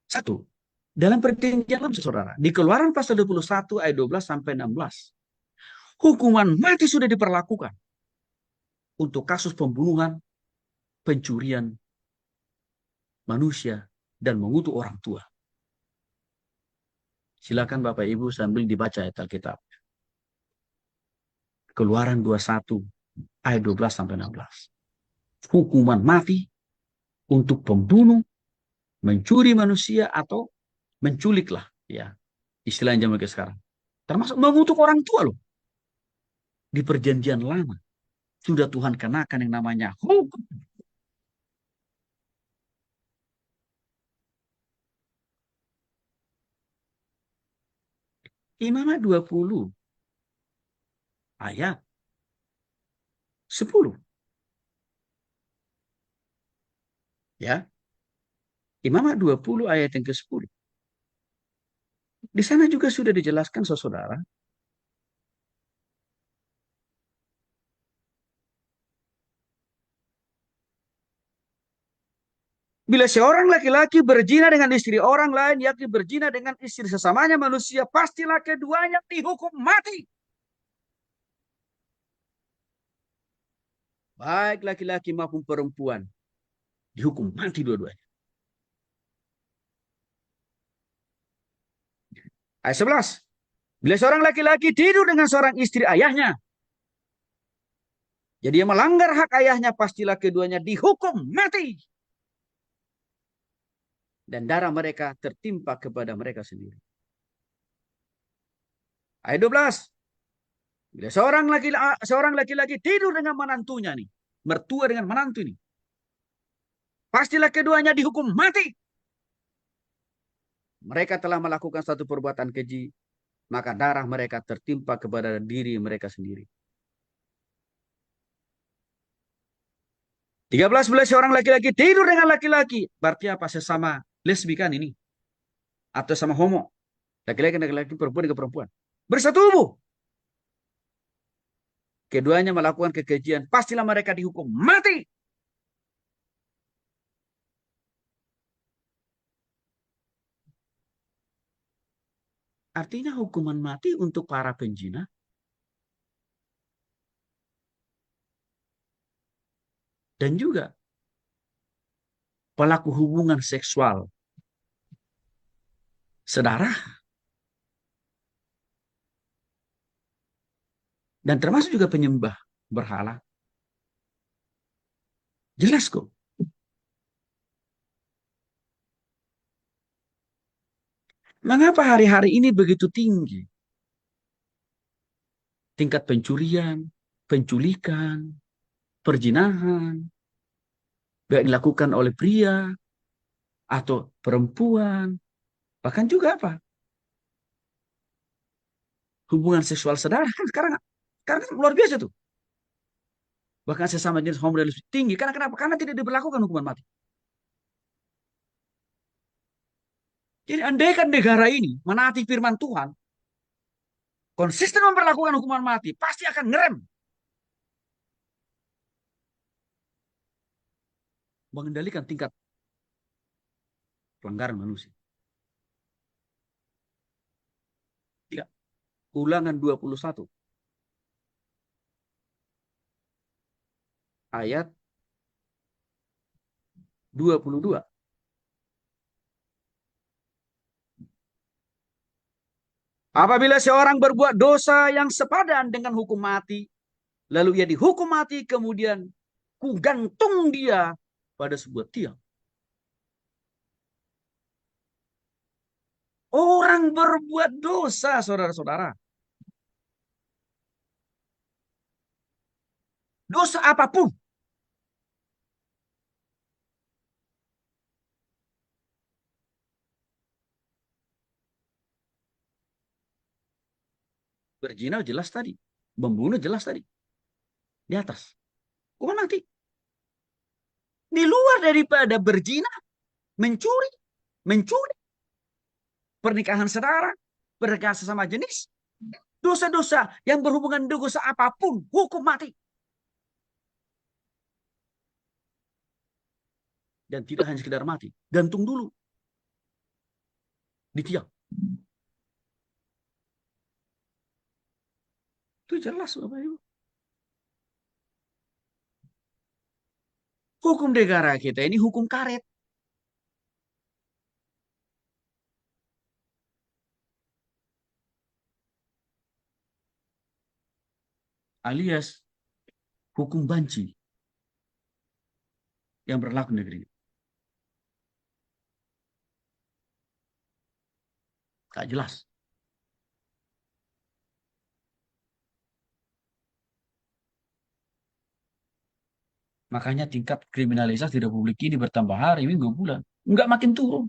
Satu, dalam perjanjian lama, saudara, di Keluaran pasal 21 ayat 12 sampai 16, hukuman mati sudah diperlakukan untuk kasus pembunuhan, pencurian manusia, dan mengutuk orang tua. Silakan Bapak Ibu sambil dibaca ayat Alkitab. Keluaran 21 ayat 12 sampai 16. Hukuman mati untuk pembunuh, mencuri manusia atau menculiklah, ya, istilah yang zaman sekarang. Termasuk mengutuk orang tua loh. Di perjanjian lama sudah Tuhan kenakan yang namanya hukum. Imamat 20 ayat 10. Ya, Imamat 20 ayat yang ke-10. Di sana juga sudah dijelaskan, saudara, bila seorang laki-laki berzina dengan istri orang lain, yakni berzina dengan istri sesamanya manusia, pastilah keduanya dihukum mati. Baik laki-laki maupun perempuan, dihukum mati dua-duanya. Ayat 11. Bila seorang laki-laki tidur dengan seorang istri ayahnya, jadi dia melanggar hak ayahnya, pastilah keduanya dihukum mati. Dan darah mereka tertimpa kepada mereka sendiri. Ayat 12. Bila seorang laki-laki tidur dengan menantunya nih, mertua dengan menantu ini, pastilah keduanya dihukum mati. Mereka telah melakukan satu perbuatan keji, maka darah mereka tertimpa kepada diri mereka sendiri. 13, bila seorang laki-laki tidur dengan laki-laki, berarti apa? Sesama lesbi kan ini, atau sama homo, laki-laki dengan laki-laki, perempuan dengan perempuan, bersatu. Keduanya melakukan kekejian, pastilah mereka dihukum mati. Artinya hukuman mati untuk para penjina dan juga pelaku hubungan seksual sedarah, dan termasuk juga penyembah berhala. Jelas kok. Mengapa hari-hari ini begitu tinggi tingkat pencurian, penculikan, perzinahan, baik dilakukan oleh pria atau perempuan, bahkan juga apa? Hubungan seksual saudara kan sekarang kan luar biasa tuh. Bahkan sesama jenis homo dan lesbi tinggi. Karena kenapa? Karena tidak diberlakukan hukuman mati. Jadi andaikan negara ini menaati firman Tuhan, konsisten memperlakukan hukuman mati, pasti akan ngerem mengendalikan tingkat pelanggaran manusia. Ya, Ulangan 21 ayat 22. Apabila seorang berbuat dosa yang sepadan dengan hukum mati, lalu ia dihukum mati, kemudian kugantung dia pada sebuah tiang. Orang berbuat dosa, saudara-saudara. Dosa apapun. Berzina jelas tadi. Membunuh jelas tadi. Di atas. Hukuman mati. Di luar daripada berzina, mencuri, mencuri, pernikahan saudara, pernikahan sesama jenis, dosa-dosa yang berhubungan dengan dosa apapun, hukum mati. Dan tidak hanya sekedar mati, gantung dulu. di tiang. Itu jelas, Bapak Ibu. Hukum negara kita ini hukum karet. Alias hukum banci yang berlaku di negeri. Gak jelas. Makanya tingkat kriminalitas di Republik ini bertambah hari, minggu, bulan. Enggak makin turun.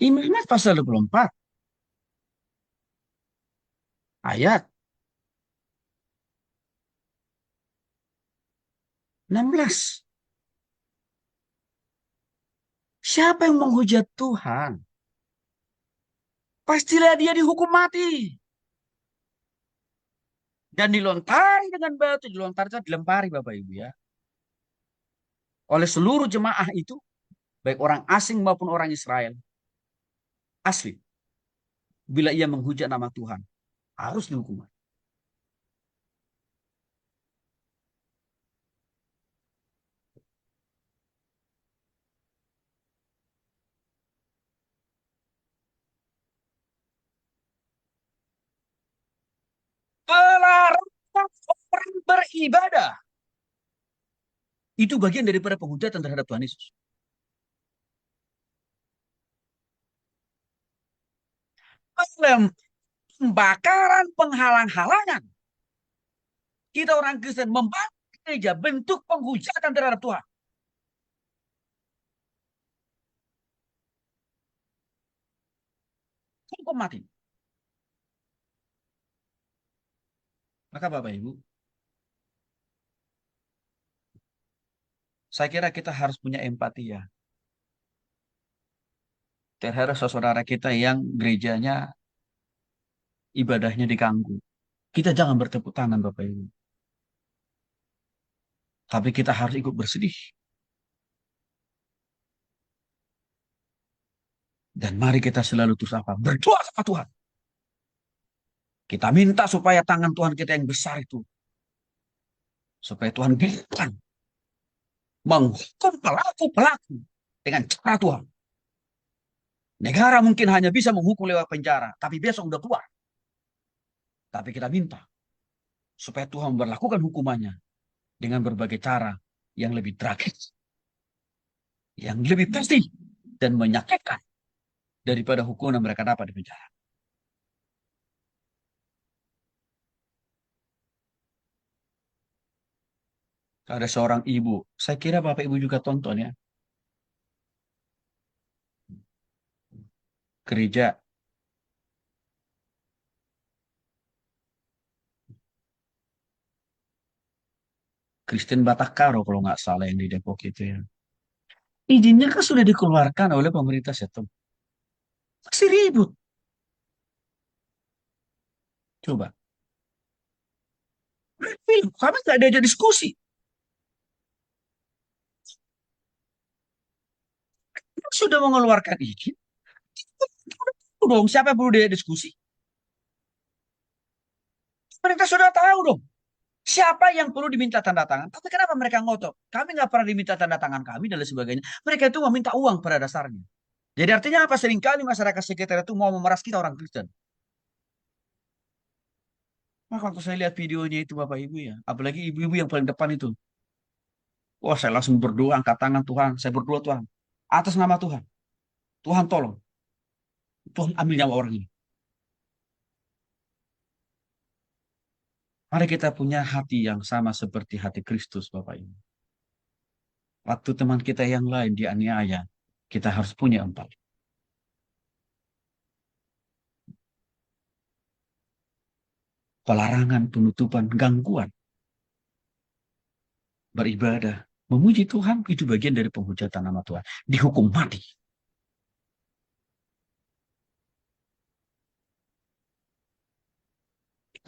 Imamat pasal 24 ayat 16. Siapa yang menghujat Tuhan? Pastilah dia dihukum mati. Dan dilontari dengan batu. Dilempari Bapak Ibu ya. Oleh seluruh jemaah itu. Baik orang asing maupun orang Israel. Asli. Bila ia menghujat nama Tuhan. Harus dihukum. Pelarangan orang beribadah. Itu bagian daripada penghujatan terhadap Tuhan Yesus. Pembakaran penghalang-halangan. Kita orang Kristen membakar gereja, bentuk penghujatan terhadap Tuhan. Hukum mati. Maka Bapak Ibu, saya kira kita harus punya empati ya terhadap saudara kita yang gerejanya ibadahnya diganggu. Kita jangan bertepuk tangan Bapak Ibu. Tapi kita harus ikut bersedih. Dan mari kita selalu terus apa? Berdoa sama Tuhan. Kita minta supaya tangan Tuhan kita yang besar itu. Supaya Tuhan bisa menghukum pelaku-pelaku dengan cara Tuhan. Negara mungkin hanya bisa menghukum lewat penjara. Tapi besok udah keluar. Tapi kita minta supaya Tuhan memperlakukan hukumannya dengan berbagai cara yang lebih tragis, yang lebih pasti, dan menyakitkan daripada hukuman yang mereka dapat di penjara. Ada seorang ibu, saya kira Bapak Ibu juga tonton ya, gereja Kristen Batakaro kalau nggak salah yang di Depok itu ya. Izinnya kan sudah dikeluarkan oleh pemerintah setempat. Masih ribut. Coba. Kami nggak ada diskusi. Sudah mengeluarkan izin. Dong, siapa yang perlu dia diskusi? Pemerintah sudah tahu dong. Siapa yang perlu diminta tanda tangan? Tapi kenapa mereka ngotot? Kami nggak pernah diminta tanda tangan kami dan lain sebagainya. Mereka itu meminta uang pada dasarnya. Jadi artinya apa? Seringkali masyarakat sekitar itu mau memeras kita orang Kristen. Maka waktu saya lihat videonya itu Bapak Ibu ya. Apalagi ibu-ibu yang paling depan itu. Wah saya langsung berdoa, angkat tangan Tuhan. Saya berdoa Tuhan. Atas nama Tuhan. Tuhan tolong. Tuhan ambil nyawa orang ini. Mari kita punya hati yang sama seperti hati Kristus Bapak Ibu. Waktu teman kita yang lain dianiaya, kita harus punya empati. Pelarangan, penutupan, gangguan, beribadah, memuji Tuhan, itu bagian dari penghujatan nama Tuhan. Dihukum mati.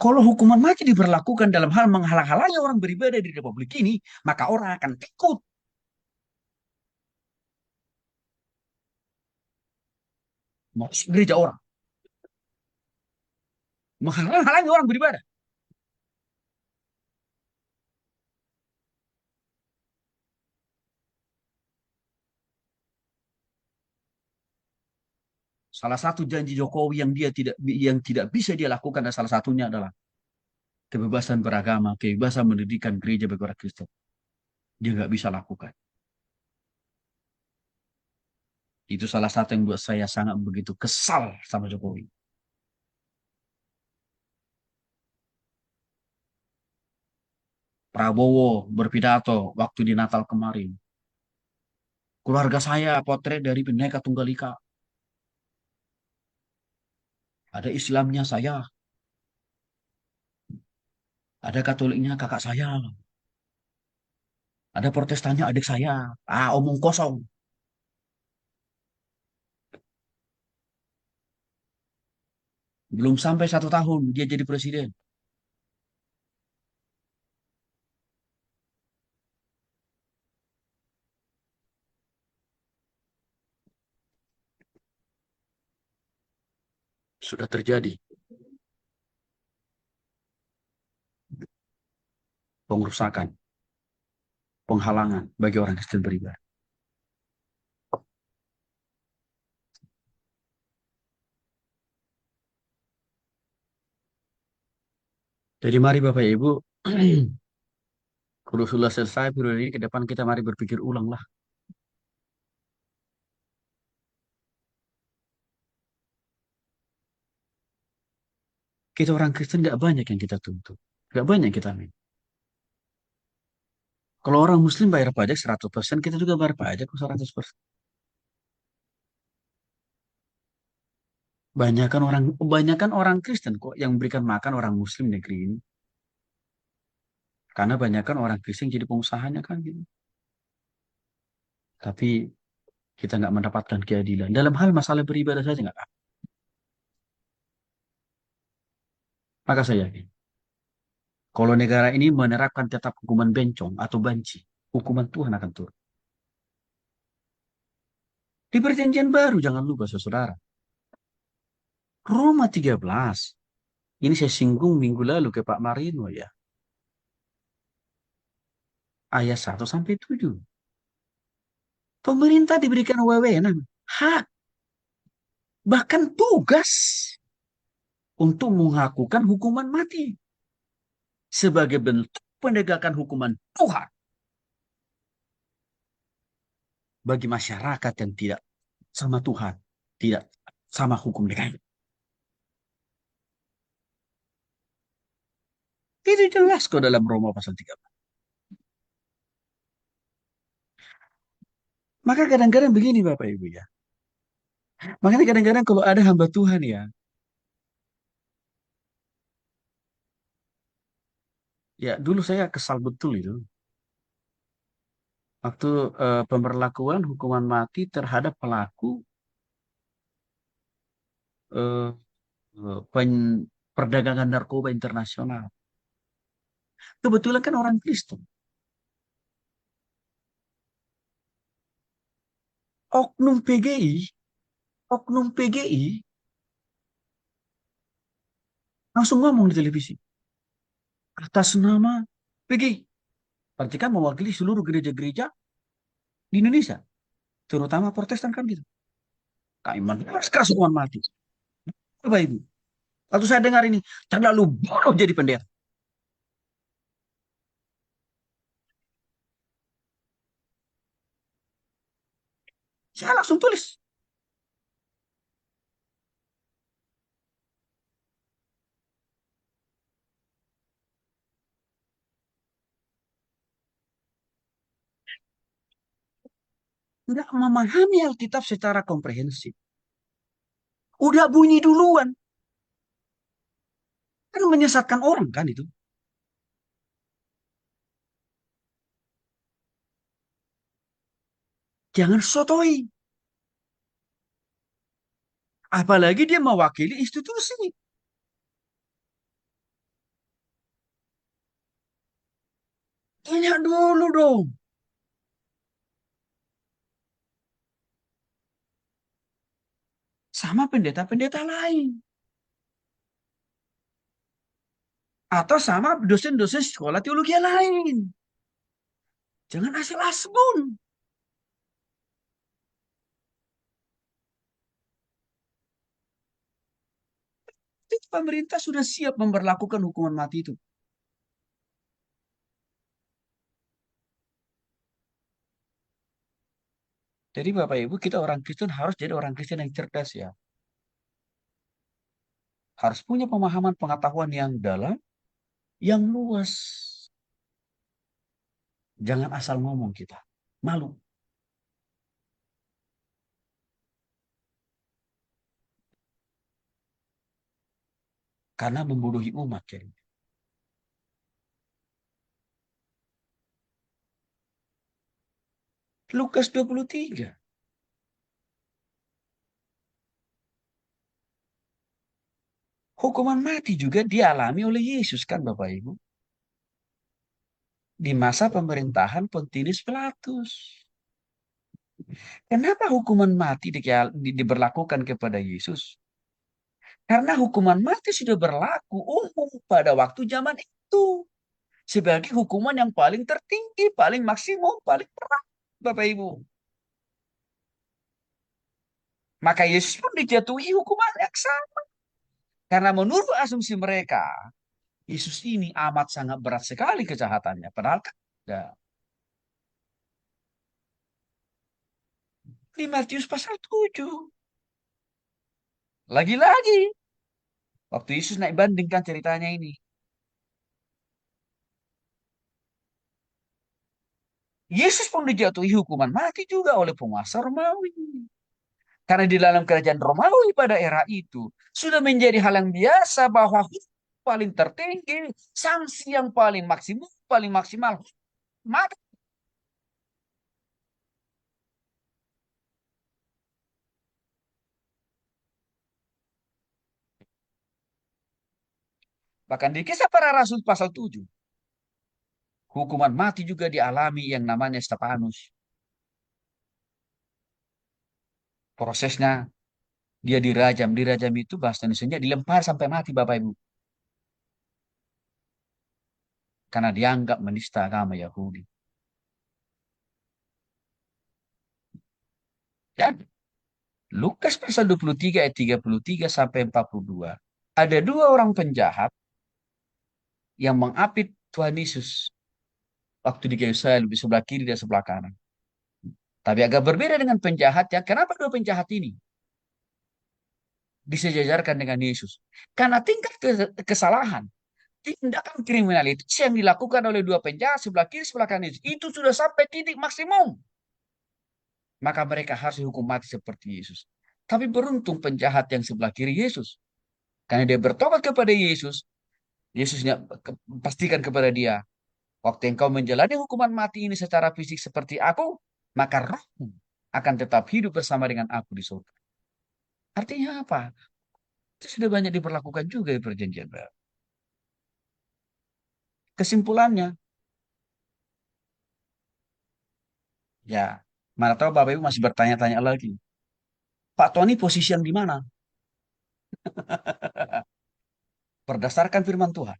Kalau hukuman mati diberlakukan dalam hal menghalang-halangi orang beribadah di Republik ini, maka orang akan takut masuk gereja orang. Menghalang-halangi orang beribadah. Salah satu janji Jokowi yang tidak bisa dia lakukan dan salah satunya adalah kebebasan beragama, kebebasan mendirikan gereja bagi orang Kristen. Dia nggak bisa lakukan. Itu salah satu yang buat saya sangat begitu kesal sama Jokowi. Prabowo berpidato waktu di Natal kemarin. Keluarga saya potret dari Bhinneka Tunggal Ika. Ada Islamnya saya, ada Katoliknya kakak saya, ada Protestannya adik saya. Ah, omong kosong. Belum sampai 1 tahun dia jadi presiden. Sudah terjadi pengerusakan, penghalangan bagi orang Kristen beribadah. Jadi mari Bapak Ibu, kalau sudah selesai periode ini ke depan kita mari berpikir ulang lah. Kita orang Kristen nggak banyak yang kita tuntut. Nggak banyak yang kita minta. Kalau orang Muslim bayar pajak 100%, kita juga bayar pajak 100%. Banyakan orang Kristen kok yang memberikan makan orang Muslim negeri ini. Karena banyakan orang Kristen jadi pengusahanya kan gitu. Tapi kita nggak mendapatkan keadilan. Dalam hal masalah beribadah saja nggak ada. Maka saya yakin, kalau negara ini menerapkan tetap hukuman bencong atau banci, hukuman Tuhan akan turun. Di perjanjian baru, jangan lupa saudara. Roma 13. Ini saya singgung minggu lalu ke Pak Marino ya. Ayat 1 sampai 7. Pemerintah diberikan wewenang, hak, bahkan tugas untuk melakukan hukuman mati sebagai bentuk penegakan hukuman Tuhan bagi masyarakat yang tidak sama Tuhan, tidak sama hukum negara. Itu jelas kok dalam Roma pasal 13. Maka kadang-kadang begini Bapak Ibu ya. Makanya kadang-kadang kalau ada hamba Tuhan ya, ya dulu saya kesal betul itu. Waktu pemberlakuan hukuman mati terhadap pelaku eh, perdagangan narkoba internasional. Kebetulan kan orang Kristen. Oknum PGI, oknum PGI langsung ngomong di televisi atas nama PGI. Berarti kan mewakili seluruh gereja-gereja di Indonesia, terutama Protestan kan gitu. Kami menolak keras hukuman mati. Bapak Ibu. Waktu saya dengar ini, terlalu bodoh jadi pendeta. Saya langsung tulis. Nggak memahami Alkitab secara komprehensif. Udah bunyi duluan. Kan menyesatkan orang kan itu. Jangan sotoi. Apalagi dia mewakili institusi. Tanya dulu dong. Sama pendeta-pendeta lain. Atau sama dosen-dosen sekolah teologi yang lain. Jangan asal asbun. Pemerintah sudah siap memperlakukan hukuman mati itu. Jadi Bapak Ibu, kita orang Kristen harus jadi orang Kristen yang cerdas ya. Harus punya pemahaman pengetahuan yang dalam, yang luas. Jangan asal ngomong kita. Malu. Karena membodohi umat. Jadi. Lukas 23. Hukuman mati juga dialami oleh Yesus kan Bapak Ibu. Di masa pemerintahan Pontius Pilatus. Kenapa hukuman mati diberlakukan kepada Yesus? Karena hukuman mati sudah berlaku umum pada waktu zaman itu. Sebagai hukuman yang paling tertinggi, paling maksimum, paling berat. Bapak Ibu. Maka Yesus pun dijatuhi hukuman yang sama. Karena menurut asumsi mereka, Yesus ini amat sangat berat sekali kejahatannya. Padahal kan tidak. Di Matius pasal 7. Lagi-lagi. Waktu Yesus naik bandingkan ceritanya ini. Yesus pun dijatuhi hukuman mati juga oleh penguasa Romawi. Karena di dalam kerajaan Romawi pada era itu sudah menjadi hal yang biasa bahwa hukum paling tertinggi, sanksi yang paling maksimal, mati. Bahkan di kisah para rasul pasal 7, hukuman mati juga dialami yang namanya Stefanus. Prosesnya dia dirajam, dirajam itu bahasa Indonesia dilempar sampai mati Bapak Ibu. Karena dianggap menista agama Yahudi. Dan Lukas pasal 23 ayat 33 sampai 42. Ada dua orang penjahat yang mengapit Tuhan Yesus waktu di kayu salib di sebelah kiri dan sebelah kanan. Tapi agak berbeda dengan penjahat ya. Kenapa dua penjahat ini disejajarkan dengan Yesus? Karena tingkat kesalahan, tindakan kriminalitas yang dilakukan oleh dua penjahat sebelah kiri sebelah kanan itu sudah sampai titik maksimum. Maka mereka harus dihukum mati seperti Yesus. Tapi beruntung penjahat yang sebelah kiri Yesus. Karena dia bertobat kepada Yesus, Yesusnya pastikan kepada dia, waktu engkau menjalani hukuman mati ini secara fisik seperti aku, maka rohmu akan tetap hidup bersama dengan aku di surga. Artinya apa? Itu sudah banyak diperlakukan juga di perjanjian baru. Kesimpulannya, ya, mana tahu Bapak Ibu masih bertanya-tanya lagi. Pak Tony posisi yang di mana? Berdasarkan firman Tuhan.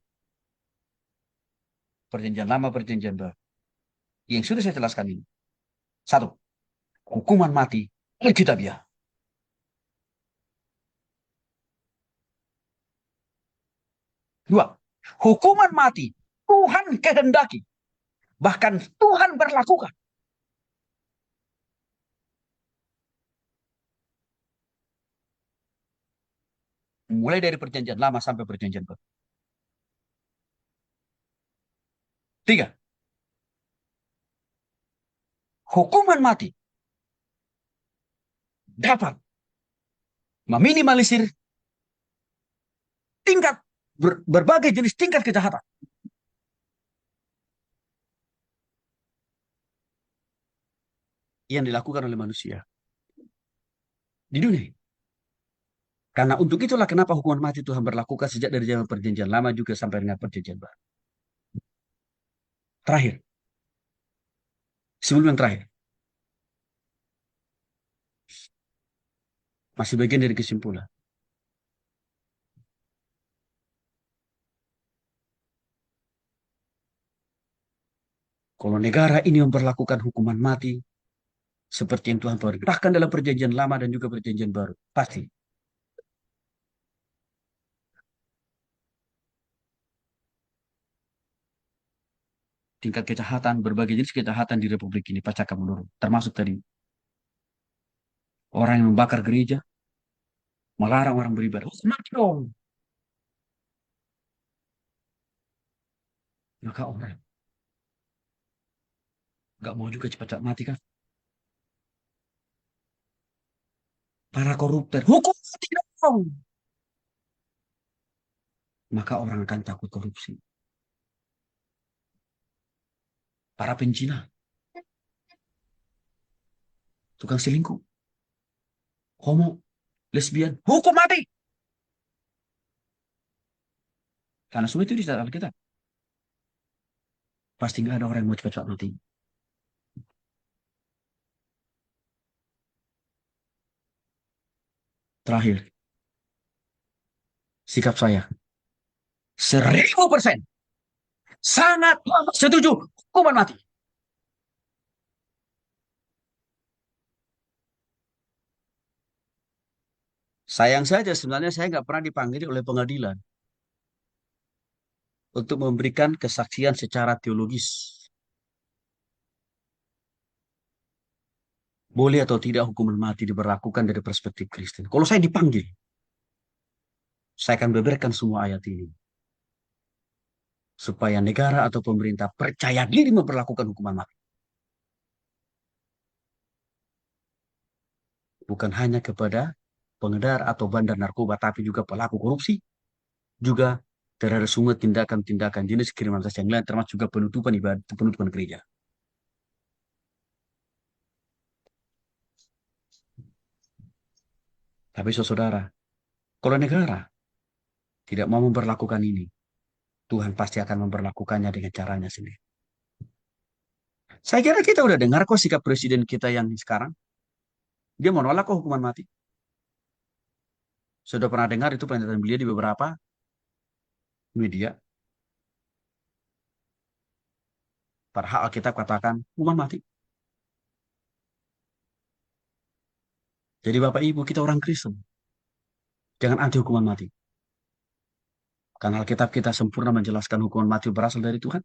Perjanjian lama, perjanjian baru. Yang sudah saya jelaskan ini. Satu, hukuman mati Alkitabiah. Dua, hukuman mati Tuhan kehendaki. Bahkan Tuhan berlakukan. Mulai dari perjanjian lama sampai perjanjian baru. Tiga, hukuman mati dapat meminimalisir tingkat berbagai jenis tingkat kejahatan yang dilakukan oleh manusia di dunia. Karena untuk itulah kenapa hukuman mati Tuhan berlakukan sejak dari zaman perjanjian lama juga sampai dengan perjanjian baru. Terakhir, Sebelum yang terakhir, masih bagian dari kesimpulan. Kalau negara ini memperlakukan hukuman mati seperti yang Tuhan perintahkan dalam perjanjian lama dan juga perjanjian baru, pasti tingkat kejahatan, berbagai jenis kejahatan di Republik ini pasti akan menurun. Termasuk tadi orang yang membakar gereja, melarang orang beribadah. Oh, mati dong. Maka orang nggak mau juga cepat-cepat mati kan. Para koruptor, hukum mati dong. Maka orang akan takut korupsi. Para penjina, tukang selingkuh, homo, lesbian, hukum mati. Karena semua itu di dalam kita. Pasti nggak ada orang yang mau cepat-cepat mati. Terakhir, sikap saya 1000% sangat setuju hukuman mati. Sayang saja sebenarnya saya nggak pernah dipanggil oleh pengadilan untuk memberikan kesaksian secara teologis. Boleh atau tidak hukuman mati diberlakukan dari perspektif Kristen. Kalau saya dipanggil, saya akan beberkan semua ayat ini. Supaya negara atau pemerintah percaya diri memperlakukan hukuman mati. Bukan hanya kepada pengedar atau bandar narkoba, tapi juga pelaku korupsi, juga terhadap semua tindakan-tindakan jenis kriminalitas yang lain, termasuk juga penutupan ibadah, penutupan gereja. Tapi saudara, kalau negara tidak mau memperlakukan ini, Tuhan pasti akan memperlakukannya dengan caranya sendiri. Saya kira kita udah dengar kok sikap presiden kita yang sekarang. Dia menolak kok hukuman mati. Sudah pernah dengar itu pernyataan beliau di beberapa media. Padahal Alkitab katakan hukuman mati. Jadi Bapak Ibu kita orang Kristen. Jangan anti hukuman mati. Karena Alkitab kita sempurna menjelaskan hukuman mati berasal dari Tuhan.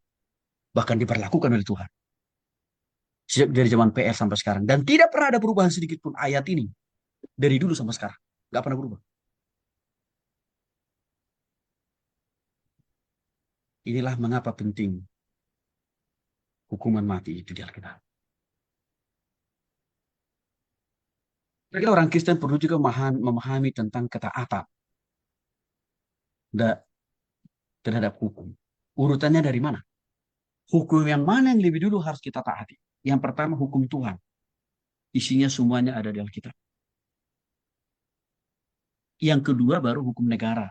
Bahkan diperlakukan oleh Tuhan. Sejak dari zaman PR sampai sekarang. Dan tidak pernah ada perubahan sedikit pun ayat ini. Dari dulu sampai sekarang. Gak pernah berubah. Inilah mengapa penting hukuman mati itu di Alkitab. Jadi orang Kristen perlu juga memahami tentang ketaatan terhadap hukum. Urutannya dari mana? Hukum yang mana yang lebih dulu harus kita taati? Yang pertama hukum Tuhan. Isinya semuanya ada di Alkitab. Yang kedua baru hukum negara.